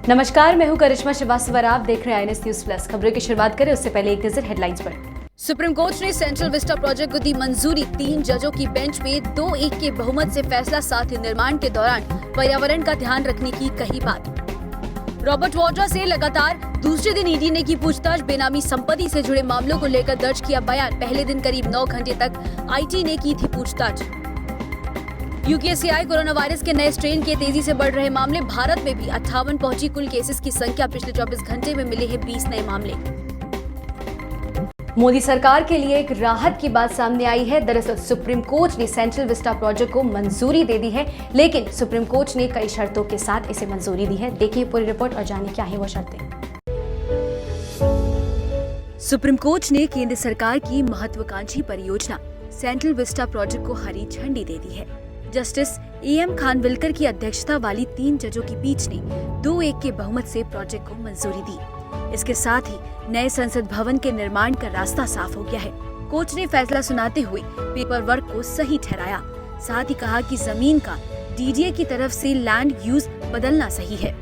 नमस्कार, मैं हूं करिश्मा श्रीवास्तव और आप देख रहे हैं INS न्यूज प्लस। खबरों की शुरुआत करें उससे पहले एक नजर हेडलाइंस पर। सुप्रीम कोर्ट ने सेंट्रल विस्टा प्रोजेक्ट को दी मंजूरी। 3 जजों की बेंच में 2-1 के बहुमत से फैसला। साथ ही निर्माण के दौरान पर्यावरण का ध्यान रखने की कही बात। रॉबर्ट वाड्रा से लगातार दूसरे दिन ईडी ने की पूछताछ। बेनामी संपत्ति से जुड़े मामलों को लेकर दर्ज किया बयान। पहले दिन करीब 9 घंटे तक IT ने की थी पूछताछ। यूके से आए कोरोना वायरस के नए स्ट्रेन के तेजी से बढ़ रहे मामले। भारत में भी 58 पहुंची कुल केसेस की संख्या। पिछले 24 घंटे में मिले हैं 20 नए मामले। मोदी सरकार के लिए एक राहत की बात सामने आई है। दरअसल सुप्रीम कोर्ट ने सेंट्रल विस्टा प्रोजेक्ट को मंजूरी दे दी है, लेकिन सुप्रीम कोर्ट ने कई शर्तों के साथ इसे मंजूरी दी है। देखिए पूरी रिपोर्ट और जानिए क्या है वो शर्तें। सुप्रीम कोर्ट ने केंद्र सरकार की महत्वाकांक्षी परियोजना सेंट्रल विस्टा प्रोजेक्ट को हरी झंडी दे दी है। जस्टिस AM खानविलकर की अध्यक्षता वाली 3 जजों की पीठ ने 2-1 के बहुमत से प्रोजेक्ट को मंजूरी दी। इसके साथ ही नए संसद भवन के निर्माण का रास्ता साफ हो गया है। कोर्ट ने फैसला सुनाते हुए पेपर वर्क को सही ठहराया। साथ ही कहा कि जमीन का DDA की तरफ से लैंड यूज बदलना सही है।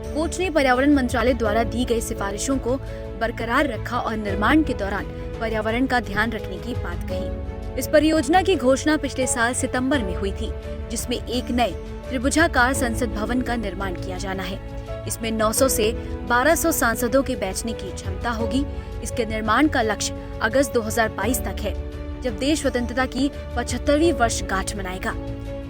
कोर्ट ने पर्यावरण मंत्रालय द्वारा दी गई सिफारिशों को बरकरार रखा और निर्माण के दौरान पर्यावरण का ध्यान रखने की बात कही। इस परियोजना की घोषणा पिछले साल सितंबर में हुई थी, जिसमें एक नए त्रिभुजाकार संसद भवन का निर्माण किया जाना है। इसमें 900 से 1200 सांसदों के बैठने की क्षमता होगी। इसके निर्माण का लक्ष्य अगस्त 2022 तक है, जब देश स्वतंत्रता की 75वीं वर्षगांठ मनाएगा।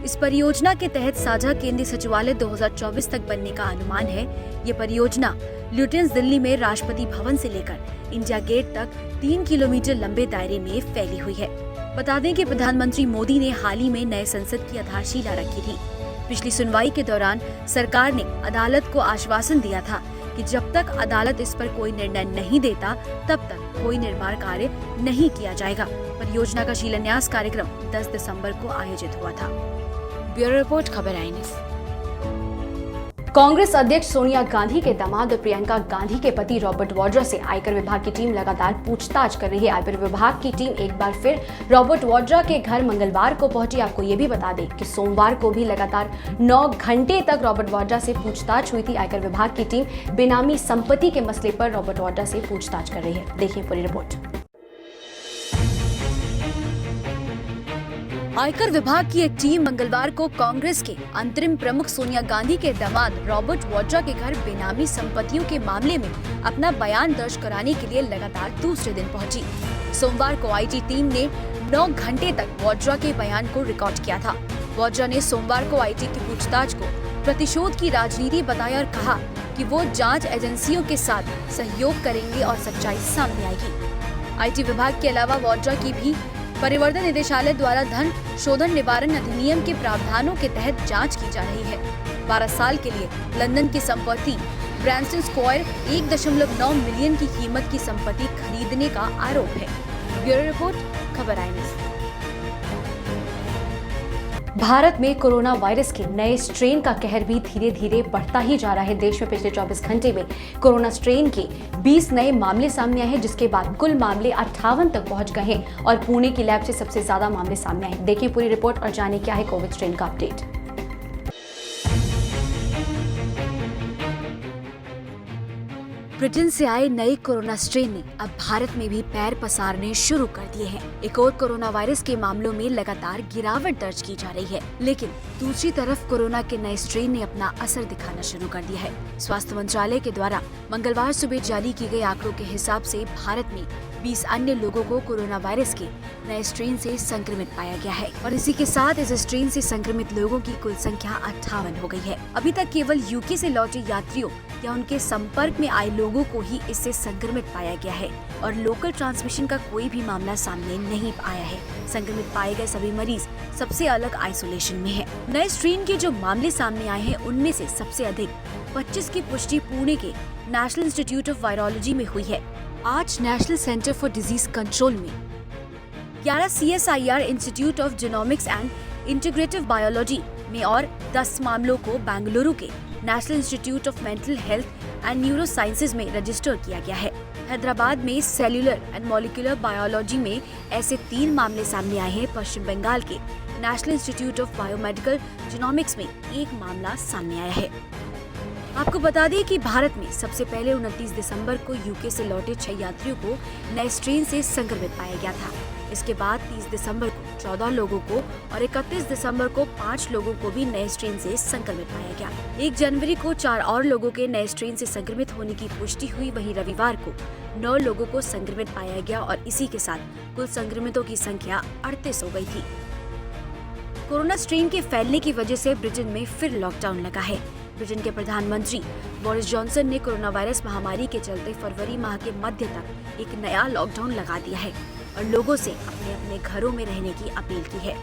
इस परियोजना के तहत साझा केंद्रीय सचिवालय 2024 तक बनने का अनुमान है। ये परियोजना ल्यूटेंस दिल्ली में राष्ट्रपति भवन से लेकर इंडिया गेट तक 3 किलोमीटर लंबे दायरे में फैली हुई है। बता दें कि प्रधानमंत्री मोदी ने हाल ही में नए संसद की आधारशिला रखी थी। पिछली सुनवाई के दौरान सरकार ने अदालत को आश्वासन दिया था कि जब तक अदालत इस पर कोई निर्णय नहीं देता, तब तक कोई निर्माण कार्य नहीं किया जाएगा। परियोजना का शिलान्यास कार्यक्रम 10 दिसंबर को आयोजित हुआ था। ब्यूरो रिपोर्ट, खबर INS। कांग्रेस अध्यक्ष सोनिया गांधी के दामाद और प्रियंका गांधी के पति रॉबर्ट वाड्रा से आयकर विभाग की टीम लगातार पूछताछ कर रही है। आयकर विभाग की टीम एक बार फिर रॉबर्ट वाड्रा के घर मंगलवार को पहुंची। आपको ये भी बता दें कि सोमवार को भी लगातार 9 घंटे तक रॉबर्ट वाड्रा से पूछताछ हुई थी। आयकर विभाग की टीम बेनामी संपत्ति के मसले पर रॉबर्ट वाड्रा से पूछताछ कर रही है। देखिए पूरी रिपोर्ट। आयकर विभाग की एक टीम मंगलवार को कांग्रेस के अंतरिम प्रमुख सोनिया गांधी के दामाद रॉबर्ट वाड्रा के घर बेनामी संपत्तियों के मामले में अपना बयान दर्ज कराने के लिए लगातार दूसरे दिन पहुंची। सोमवार को IG टीम ने 9 घंटे तक वाड्रा के बयान को रिकॉर्ड किया था। वाड्रा ने सोमवार को IT की पूछताछ को प्रतिशोध की राजनीति बताया और कहा कि वो जांच एजेंसियों के साथ सहयोग करेंगे और सच्चाई सामने आएगी। IT विभाग के अलावा वाड्रा की भी परिवर्तन निदेशालय द्वारा धन शोधन निवारण अधिनियम के प्रावधानों के तहत जांच की जा रही है। 12 साल के लिए लंदन की संपत्ति ब्रैंसन स्क्वायर 1.9 मिलियन की कीमत की संपत्ति खरीदने का आरोप है। ब्यूरो रिपोर्ट, खबर INS। भारत में कोरोना वायरस के नए स्ट्रेन का कहर भी धीरे धीरे बढ़ता ही जा रहा है। देश में पिछले 24 घंटे में कोरोना स्ट्रेन के 20 नए मामले सामने आए हैं, जिसके बाद कुल मामले 58 तक पहुंच गए हैं और पुणे की लैब से सबसे ज्यादा मामले सामने आए। देखिए पूरी रिपोर्ट और जानिए क्या है कोविड स्ट्रेन का अपडेट। ब्रिटेन से आए नए कोरोना स्ट्रेन ने अब भारत में भी पैर पसारने शुरू कर दिए हैं। एक और कोरोना वायरस के मामलों में लगातार गिरावट दर्ज की जा रही है, लेकिन दूसरी तरफ कोरोना के नए स्ट्रेन ने अपना असर दिखाना शुरू कर दिया है। स्वास्थ्य मंत्रालय के द्वारा मंगलवार सुबह जारी की गई आंकड़ों के हिसाब से भारत में 20 अन्य लोगों को कोरोना वायरस के नए स्ट्रेन से संक्रमित पाया गया है और इसी के साथ इस स्ट्रेन से संक्रमित लोगों की कुल संख्या 58 हो गई है। अभी तक केवल यूके से लौटे यात्रियों या उनके संपर्क में आए लोगों को ही इससे संक्रमित पाया गया है और लोकल ट्रांसमिशन का कोई भी मामला सामने नहीं आया है। संक्रमित पाए गए सभी मरीज सबसे अलग आइसोलेशन में है। नए स्ट्रेन के जो मामले सामने आए हैं, उनमें से सबसे अधिक 25 की पुष्टि पुणे के नेशनल इंस्टीट्यूट ऑफ वायरोलॉजी में हुई है। 8 national centre for disease control में, 11 CSIR institute of genomics and integrative biology में और 10 मामलों को बेंगलुरु के national institute of mental health and neuro sciences में रजिस्टर किया गया है। हैदराबाद में सेल्यूलर एंड मॉलिक्यूलर बायोलॉजी में ऐसे 3 मामले सामने आए हैं। पश्चिम बंगाल के national institute of biomedical genomics में 1 मामला सामने आया है। आपको बता दें कि भारत में सबसे पहले 29 दिसंबर को यूके से लौटे 6 यात्रियों को नए स्ट्रेन से संक्रमित पाया गया था। इसके बाद 30 दिसंबर को 14 लोगों को और 31 दिसंबर को 5 लोगों को भी नए स्ट्रेन से संक्रमित पाया गया। 1 जनवरी को 4 और लोगों के नए स्ट्रेन से संक्रमित होने की पुष्टि हुई। वहीं रविवार को 9 लोगों को संक्रमित पाया गया और इसी के साथ कुल संक्रमितों की संख्या 38 हो गई थी। कोरोना स्ट्रेन के फैलने की वजह से ब्रिटेन में फिर लॉकडाउन लगा है। ब्रिटेन के प्रधानमंत्री बोरिस जॉनसन ने कोरोना वायरस महामारी के चलते फरवरी माह के मध्य तक एक नया लॉकडाउन लगा दिया है और लोगों से अपने अपने घरों में रहने की अपील की है।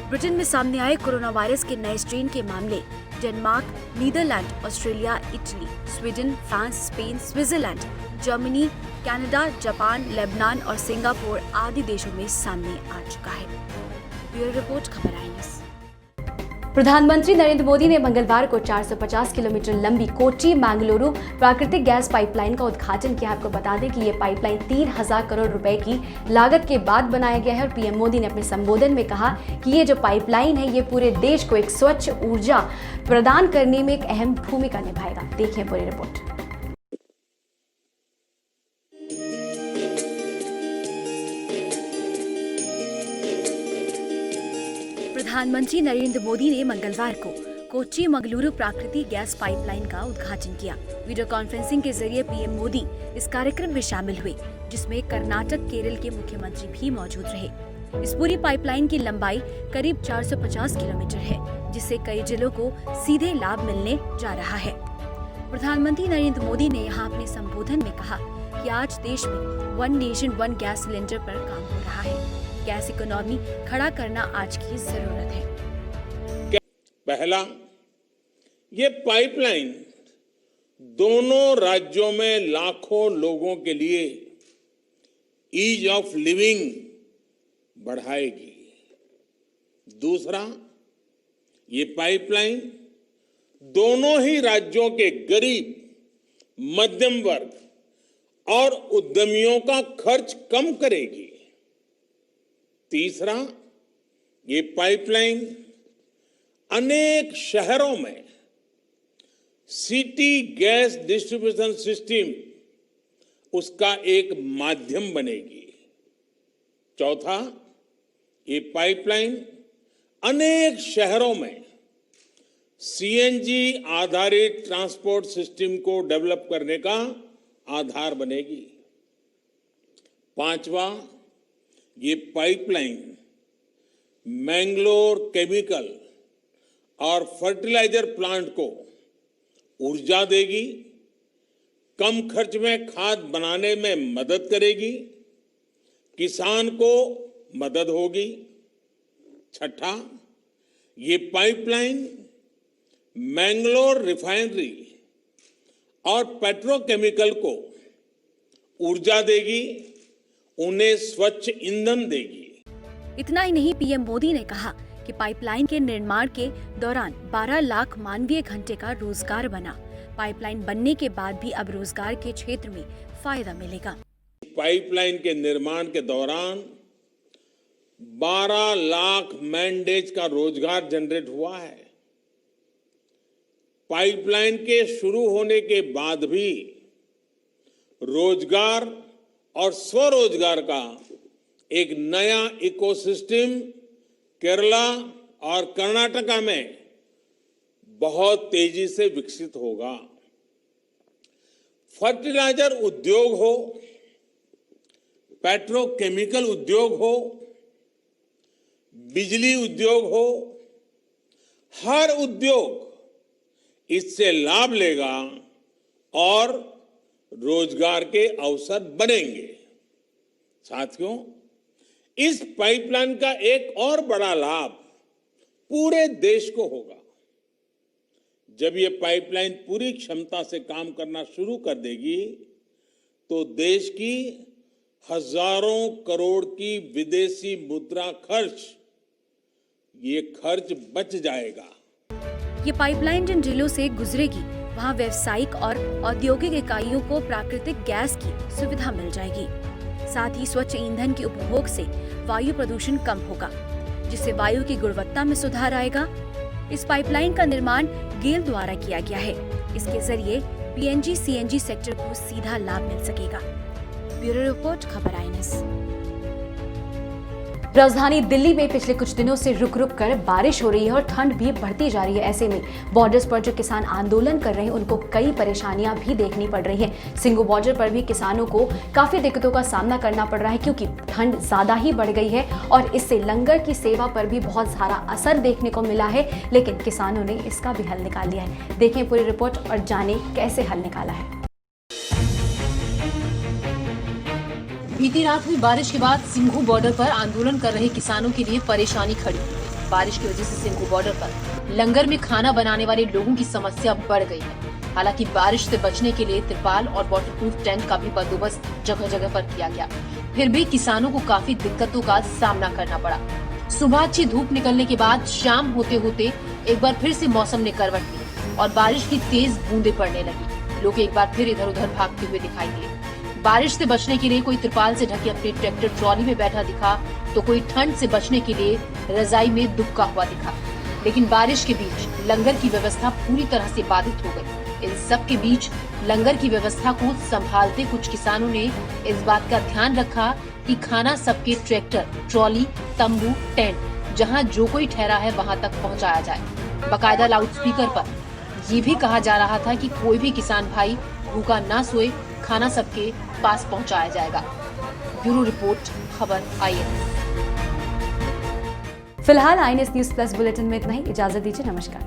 ब्रिटेन में सामने आए कोरोना वायरस के नए स्ट्रेन के मामले Denmark, Netherlands, Australia, Italy, Sweden, France, Spain, Switzerland, Germany, Canada, Japan, Lebanon और सिंगापुर आदि देशों में सामने आ चुका है। ब्यूरो रिपोर्ट, खबर आई न्यूज़। प्रधानमंत्री नरेंद्र मोदी ने मंगलवार को 450 किलोमीटर लंबी कोच्चि मैंगलुरु प्राकृतिक गैस पाइपलाइन का उद्घाटन किया। आपको बता दें कि ये पाइपलाइन 3000 करोड़ रुपए की लागत के बाद बनाया गया है और पीएम मोदी ने अपने संबोधन में कहा कि ये जो पाइपलाइन है ये पूरे देश को एक स्वच्छ ऊर्जा प्रदान करने में एक अहम भूमिका निभाएगा। देखिए पूरी रिपोर्ट। प्रधानमंत्री नरेंद्र मोदी ने मंगलवार को कोच्चि मंगलुरु प्राकृतिक गैस पाइपलाइन का उद्घाटन किया। वीडियो कॉन्फ्रेंसिंग के जरिए पीएम मोदी इस कार्यक्रम में शामिल हुए, जिसमें कर्नाटक, केरल के मुख्यमंत्री भी मौजूद रहे। इस पूरी पाइपलाइन की लंबाई करीब 450 किलोमीटर है, जिससे कई जिलों को सीधे लाभ मिलने जा रहा है। प्रधानमंत्री नरेंद्र मोदी ने यहाँ अपने संबोधन में कहा कि आज देश में 1 नेशन 1 गैस सिलेंडर पर काम हो रहा है। गैस इकोनॉमी खड़ा करना आज की जरूरत है। पहला, ये पाइपलाइन दोनों राज्यों में लाखों लोगों के लिए ईज ऑफ लिविंग बढ़ाएगी। दूसरा, ये पाइपलाइन दोनों ही राज्यों के गरीब, मध्यम वर्ग और उद्यमियों का खर्च कम करेगी। तीसरा, ये पाइपलाइन अनेक शहरों में सिटी गैस डिस्ट्रीब्यूशन सिस्टम उसका एक माध्यम बनेगी। चौथा, ये पाइपलाइन अनेक शहरों में सीएनजी आधारित ट्रांसपोर्ट सिस्टम को डेवलप करने का आधार बनेगी। पांचवा, ये पाइपलाइन मैंगलोर केमिकल और फर्टिलाइजर प्लांट को ऊर्जा देगी, कम खर्च में खाद बनाने में मदद करेगी, किसान को मदद होगी। छठा, ये पाइपलाइन मैंगलोर रिफाइनरी और पेट्रोकेमिकल को ऊर्जा देगी, उन्हें स्वच्छ ईंधन देगी। इतना ही नहीं, पीएम मोदी ने कहा कि पाइपलाइन के निर्माण के दौरान 12 लाख मानवीय घंटे का रोजगार बना। पाइपलाइन बनने के बाद भी अब रोजगार के क्षेत्र में फायदा मिलेगा। पाइपलाइन के निर्माण के दौरान 12 लाख मैन डेज का रोजगार जनरेट हुआ है। पाइपलाइन के शुरू होने के बाद भी रोजगार और स्वरोजगार का एक नया इकोसिस्टम केरला और कर्नाटका में बहुत तेजी से विकसित होगा। फर्टिलाइजर उद्योग हो, पेट्रोकेमिकल उद्योग हो, बिजली उद्योग हो, हर उद्योग इससे लाभ लेगा और रोजगार के अवसर बनेंगे। साथियों, इस पाइपलाइन का एक और बड़ा लाभ पूरे देश को होगा। जब ये पाइपलाइन पूरी क्षमता से काम करना शुरू कर देगी तो देश की हजारों करोड़ की विदेशी मुद्रा खर्च, ये खर्च बच जाएगा। ये पाइपलाइन जिन जिलों से गुजरेगी वहाँ व्यावसायिक और औद्योगिक इकाइयों को प्राकृतिक गैस की सुविधा मिल जाएगी। साथ ही स्वच्छ ईंधन के उपभोग से वायु प्रदूषण कम होगा, जिससे वायु की गुणवत्ता में सुधार आएगा। इस पाइपलाइन का निर्माण गेल द्वारा किया गया है। इसके जरिए पीएनजी सीएनजी सेक्टर को सीधा लाभ मिल सकेगा। ब्यूरो रिपोर्ट, खबर INS। राजधानी दिल्ली में पिछले कुछ दिनों से रुक रुक कर बारिश हो रही है और ठंड भी बढ़ती जा रही है। ऐसे में बॉर्डर्स पर जो किसान आंदोलन कर रहे हैं उनको कई परेशानियां भी देखनी पड़ रही हैं। सिंघू बॉर्डर पर भी किसानों को काफी दिक्कतों का सामना करना पड़ रहा है क्योंकि ठंड ज्यादा ही बढ़ गई है और इससे लंगर की सेवा पर भी बहुत सारा असर देखने को मिला है। लेकिन किसानों ने इसका भी हल निकाल लिया है। देखें पूरी रिपोर्ट और जानें कैसे हल निकाला है। बीती रात हुई बारिश के बाद सिंघू बॉर्डर पर आंदोलन कर रहे किसानों के लिए परेशानी खड़ी हुई। बारिश की वजह से सिंघू बॉर्डर पर लंगर में खाना बनाने वाले लोगों की समस्या बढ़ गई है। हालांकि बारिश से बचने के लिए तिरपाल और वाटरप्रूफ टेंट का भी बंदोबस्त जगह जगह पर किया गया, फिर भी किसानों को काफी दिक्कतों का सामना करना पड़ा। सुबह अच्छी धूप निकलने के बाद शाम होते होते एक बार फिर से मौसम ने करवट ली और बारिश की तेज बूंदें पड़ने लगी। लोग एक बार फिर इधर उधर भागते हुए दिखाई दिए। बारिश से बचने के लिए कोई तिरपाल से ढके अपने ट्रैक्टर ट्रॉली में बैठा दिखा तो कोई ठंड से बचने के लिए रजाई में दुबका हुआ दिखा। लेकिन बारिश के बीच लंगर की व्यवस्था पूरी तरह से बाधित हो गई। इन सब के बीच लंगर की व्यवस्था को संभालते कुछ किसानों ने इस बात का ध्यान रखा कि खाना सबके ट्रैक्टर, ट्रॉली, तंबू, टेंट जहां जो कोई ठहरा है वहां तक पहुंचाया जाए। बकायदा लाउडस्पीकर पर ये भी कहा जा रहा था कि कोई भी किसान भाई भूखा ना सोए, खाना सबके पास पहुंचाया जाएगा। ब्यूरो रिपोर्ट, खबर INS। फिलहाल INS न्यूज प्लस बुलेटिन में इतना ही। इजाजत दीजिए, नमस्कार।